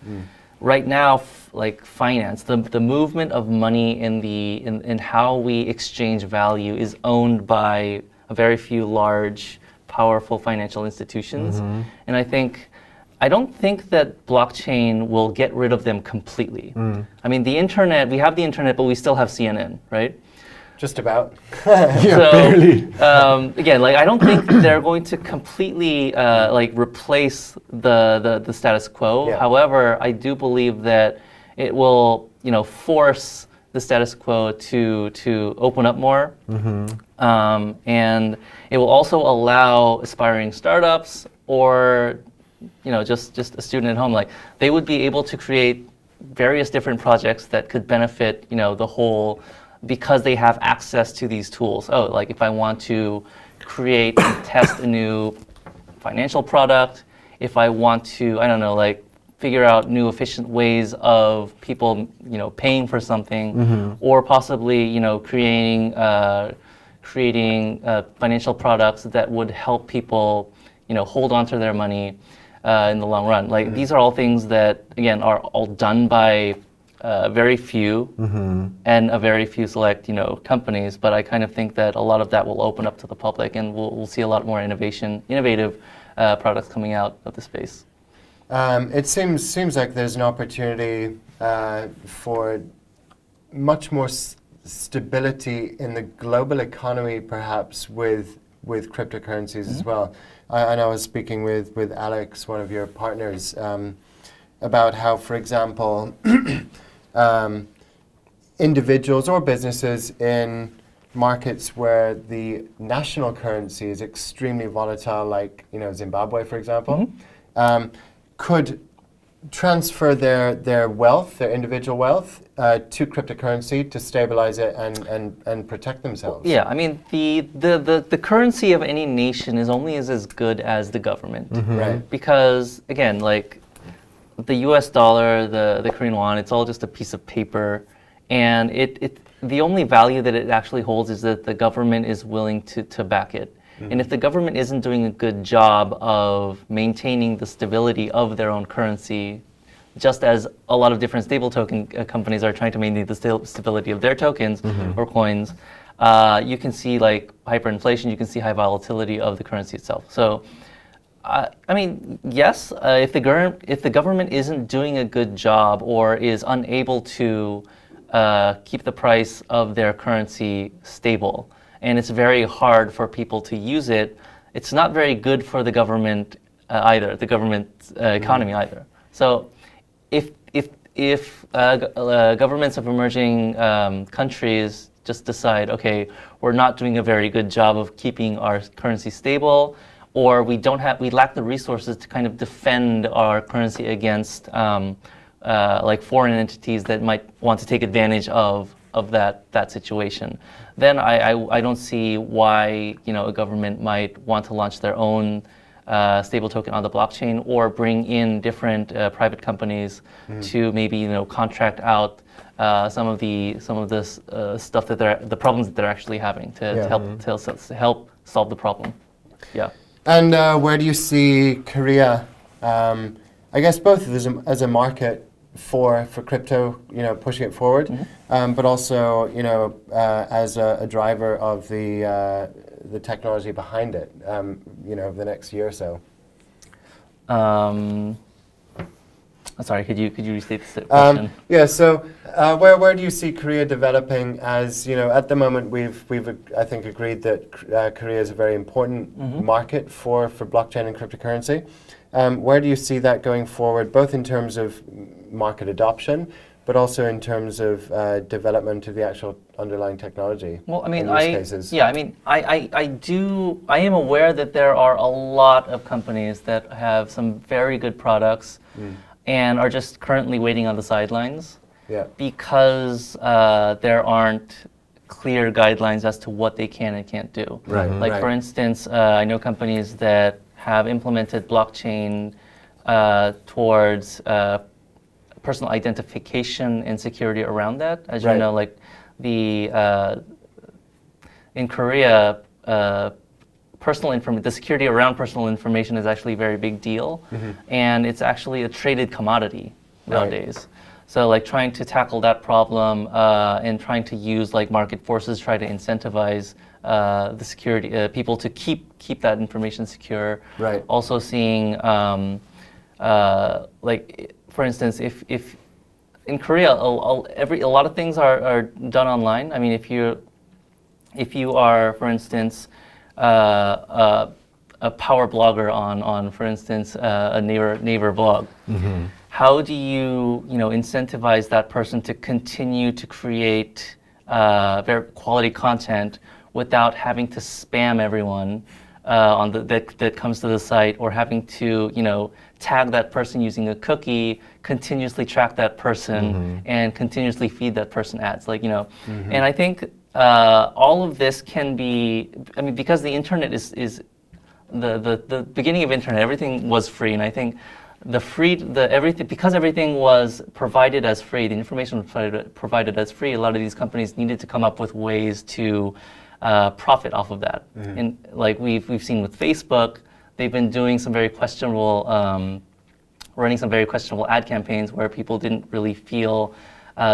Right now, finance, the movement of money in how we exchange value is owned by a very few large, powerful financial institutions. And I don't think that blockchain will get rid of them completely. I mean, the internet, we have the internet, but we still have CNN, right? Just about. Barely. Again, I don't think they're going to completely replace the status quo. However, I do believe that it will, force the status quo to open up more, and it will also allow aspiring startups or, just a student at home, they would be able to create various different projects that could benefit, the whole, because they have access to these tools. If I want to create and test a new financial product, if I want to, I don't know, figure out new efficient ways of people, paying for something, or possibly, creating financial products that would help people, hold on to their money in the long run. These are all things that, again, are all done by very few and a very few select, companies. But I kind of think that a lot of that will open up to the public, and we'll see a lot more innovative products coming out of the space. It seems like there's an opportunity for much more stability in the global economy, perhaps with cryptocurrencies as well. I know I was speaking with Alex, one of your partners, about how, for example, individuals or businesses in markets where the national currency is extremely volatile, like Zimbabwe, for example, could transfer their wealth, their individual wealth, to cryptocurrency to stabilize it and protect themselves. Yeah, I mean the currency of any nation is only as good as the government, Right? because again, like the U.S. dollar, the Korean won, it's all just a piece of paper, and the only value that it actually holds is that the government is willing to back it. And if the government isn't doing a good job of maintaining the stability of their own currency, just as a lot of different stable token companies are trying to maintain the stability of their tokens or coins, you can see like hyperinflation, you can see high volatility of the currency itself. So, I mean, yes, if the government isn't doing a good job or is unable to keep the price of their currency stable, and it's very hard for people to use it, it's not very good for the government either, the government economy either. So if governments of emerging countries just decide, okay, we're not doing a very good job of keeping our currency stable, or we lack the resources to kind of defend our currency against like foreign entities that might want to take advantage of that situation, then I don't see why a government might want to launch their own stable token on the blockchain, or bring in different private companies to maybe contract out some of this stuff that the problems that they're actually having to help solve the problem. Yeah. And where do you see Korea? I guess both as a market for crypto, pushing it forward, but also, as a driver of the technology behind it, over the next year or so. Sorry, could you restate the question? Yeah. So, where do you see Korea developing? As at the moment, we've I think agreed that Korea is a very important market for blockchain and cryptocurrency. Where do you see that going forward, both in terms of market adoption, but also in terms of development of the actual underlying technology? Well, I mean, I am aware that there are a lot of companies that have some very good products and are just currently waiting on the sidelines because there aren't clear guidelines as to what they can and can't do. Right. Like, for instance, I know companies that have implemented blockchain towards personal identification and security around that. As you know, like in Korea, the security around personal information is actually a very big deal, and it's actually a traded commodity nowadays. So, like, trying to tackle that problem and trying to use like market forces, try to incentivize the security people to keep that information secure. Right. Also seeing like, for instance, if in Korea a lot of things are done online. I mean, if you are, for instance, a power blogger on for instance a Naver blog, how do you incentivize that person to continue to create very quality content without having to spam everyone that comes to the site, or having to tag that person using a cookie, continuously track that person, and continuously feed that person ads, and I think all of this can be, I mean, because the internet is the beginning of internet, everything was free, and I think because everything was provided as free, the information was provided as free, a lot of these companies needed to come up with ways to profit off of that. And like we've seen with Facebook, they've been doing some very questionable, running some very questionable ad campaigns where people didn't really feel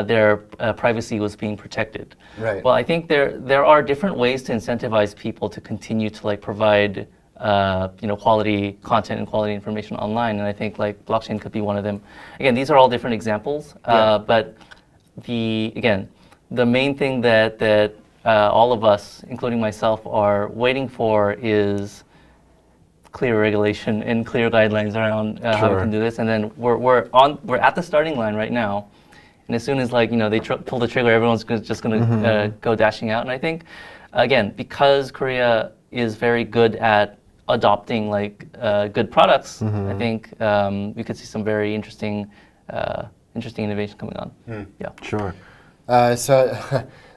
their privacy was being protected. Right. Well, I think there are different ways to incentivize people to continue to provide quality content and quality information online, and I think blockchain could be one of them. Again, these are all different examples, but the main thing that all of us, including myself, are waiting for is clear regulation and clear guidelines around how we Sure. can do this. And then we're at the starting line right now. And as soon as like they pull the trigger, everyone's just going to go dashing out. And I think again, because Korea is very good at adopting like good products, I think we could see some very interesting innovation coming on. Yeah. Sure. So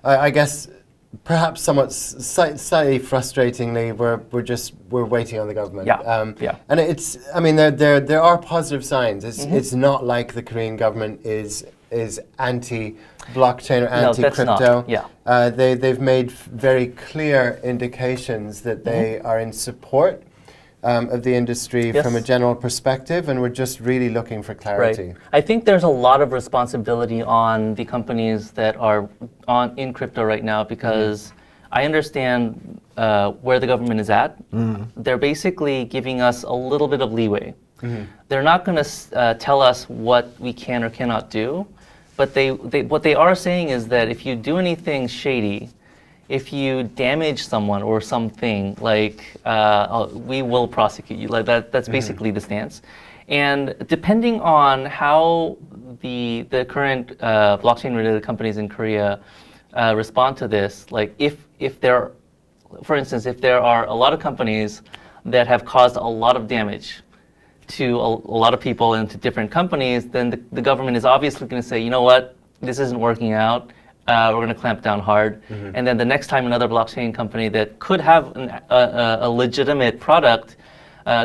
I guess perhaps somewhat slightly frustratingly, we're waiting on the government. Yeah. Yeah. And it's, I mean, there are positive signs. It's not like the Korean government is anti-blockchain or No, that's anti-crypto. not. Yeah. They've made very clear indications that they are in support of the industry Yes. from a general perspective, and we're just really looking for clarity. Right. I think there's a lot of responsibility on the companies that are in crypto right now, because I understand where the government is at. They're basically giving us a little bit of leeway. They're not going to tell us what we can or cannot do, but what they are saying is that if you do anything shady, if you damage someone or something, like we will prosecute you. Like that's basically the stance. And depending on how the current blockchain-related companies in Korea respond to this, like if there, for instance, if there are a lot of companies that have caused a lot of damage to a lot of people and to different companies, then the government is obviously going to say, you know what, this isn't working out. We're going to clamp down hard. And then the next time another blockchain company that could have a legitimate product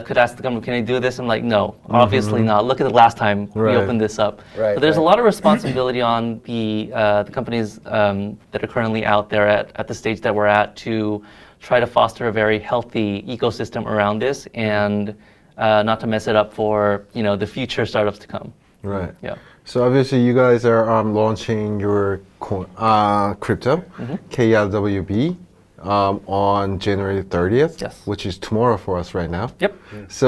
could ask the government, can I do this? I'm like, no, obviously not. Look at the last time we opened this up. So there's a lot of responsibility on the companies that are currently out there at the stage that we're at to try to foster a very healthy ecosystem around this and not to mess it up for the future startups to come. Right. Yeah. So obviously you guys are launching your crypto, KLWB, on January 30th, Yes. which is tomorrow for us right now. Yep. So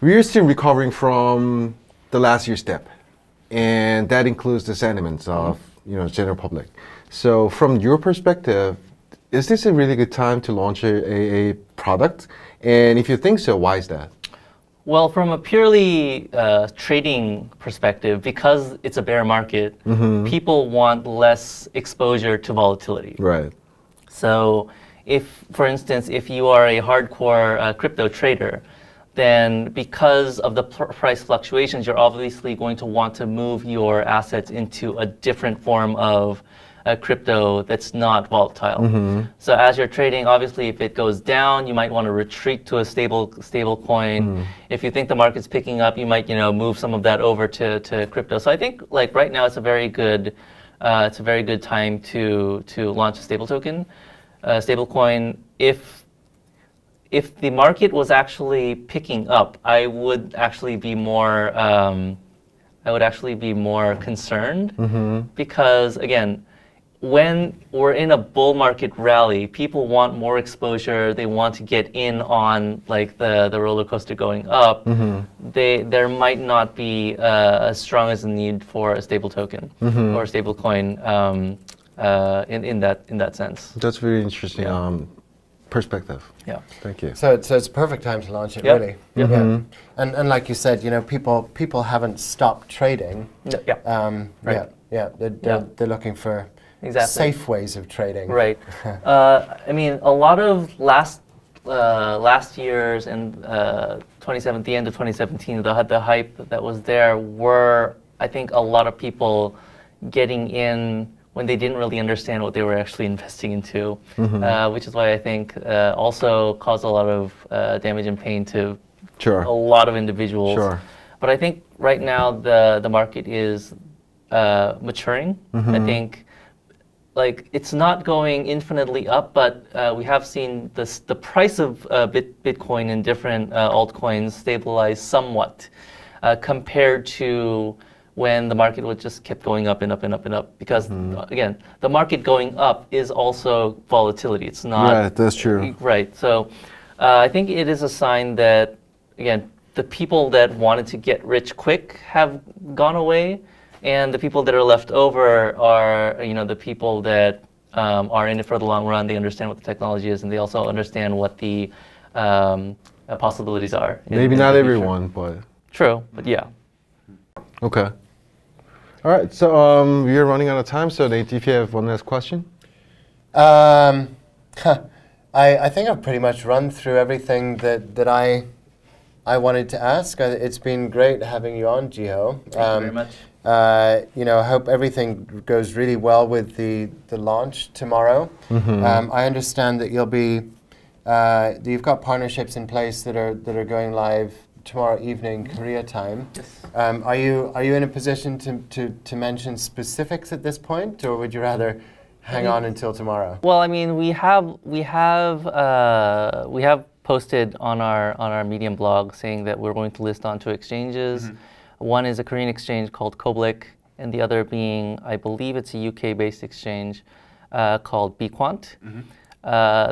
we're still recovering from the last year's step, and that includes the sentiments of general public. So from your perspective, is this a really good time to launch a product? And if you think so, why is that? Well, from a purely trading perspective, because it's a bear market, people want less exposure to volatility. Right. So if, for instance, if you are a hardcore crypto trader, then because of the price fluctuations, you're obviously going to want to move your assets into a different form of crypto that's not volatile. So as you're trading, obviously, if it goes down, you might want to retreat to a stable coin. If you think the market's picking up, you might move some of that over to crypto. So I think like right now it's a very good time to launch a stable token, stable coin. If the market was actually picking up, I would actually be more concerned because again, when we're in a bull market rally, people want more exposure. They want to get in on like the roller coaster going up. There might not be as strong as the need for a stable token or a stable coin in that sense. That's very interesting perspective. Yeah. Thank you. So it's a perfect time to launch it, Yep. really. Yep. Yeah. And like you said, people haven't stopped trading. Yeah. Right. Yeah. They're looking for safe ways of trading. Right. I mean, a lot of last year's and the end of 2017, the hype that was there were, I think, a lot of people getting in when they didn't really understand what they were actually investing into, which is why I think also caused a lot of damage and pain to a lot of individuals. But I think right now the market is maturing. I think like it's not going infinitely up, but we have seen the price of Bitcoin and different altcoins stabilize somewhat compared to when the market would just kept going up and up and up and up. Because again, the market going up is also volatility. It's not. Right, that's true. Right. So I think it is a sign that again, the people that wanted to get rich quick have gone away. And the people that are left over are, the people that are in it for the long run. They understand what the technology is, and they also understand what the possibilities are. Maybe in not the future. everyone, but True, but yeah. okay. All right, so we're running out of time. So Nate, if you have one last question. I think I've pretty much run through everything that I wanted to ask. It's been great having you on, Jiho. Thank you very much. You know, I hope everything goes really well with the launch tomorrow. I understand that you'll be you've got partnerships in place that are going live tomorrow evening, Korea time. Yes. Are you in a position to mention specifics at this point, or would you rather hang on until tomorrow? Well, I mean, we have posted on our Medium blog saying that we're going to list on two exchanges. One is a Korean exchange called Koblik, and the other being, I believe it's a UK-based exchange called Bquant.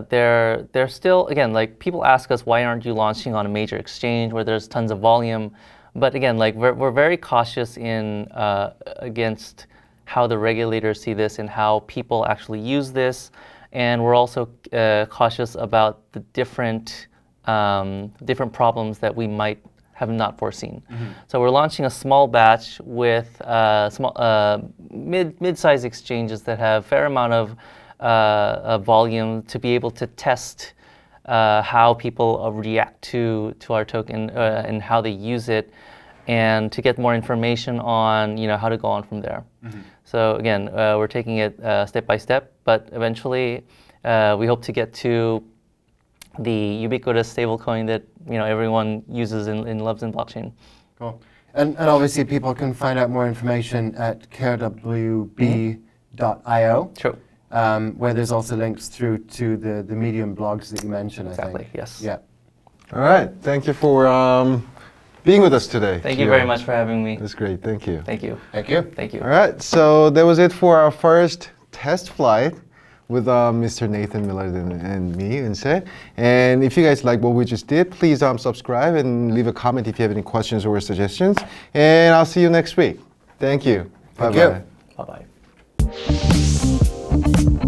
They're still, again, like people ask us, why aren't you launching on a major exchange where there's tons of volume? But again, like we're very cautious in against how the regulators see this and how people actually use this. And we're also cautious about the different problems that we might have not foreseen. So we're launching a small batch with mid-sized exchanges that have a fair amount of volume to be able to test how people react to our token and how they use it, and to get more information on how to go on from there. So again, we're taking it step by step, but eventually we hope to get to the ubiquitous stablecoin that everyone uses and loves in blockchain. Cool. And obviously people can find out more information at krwb.io. True. Where there's also links through to the Medium blogs that you mentioned, Exactly, I think. yes. Yeah. All right, thank you for being with us today. Thank you very much for having me. That's great, thank you. Thank you. Thank you. Thank you. All right, so that was it for our first test flight with Mr. Nathan Miller and me, Unse. And if you guys like what we just did, please subscribe and leave a comment if you have any questions or suggestions. And I'll see you next week. Thank you. Thank Bye-bye. you. Bye-bye.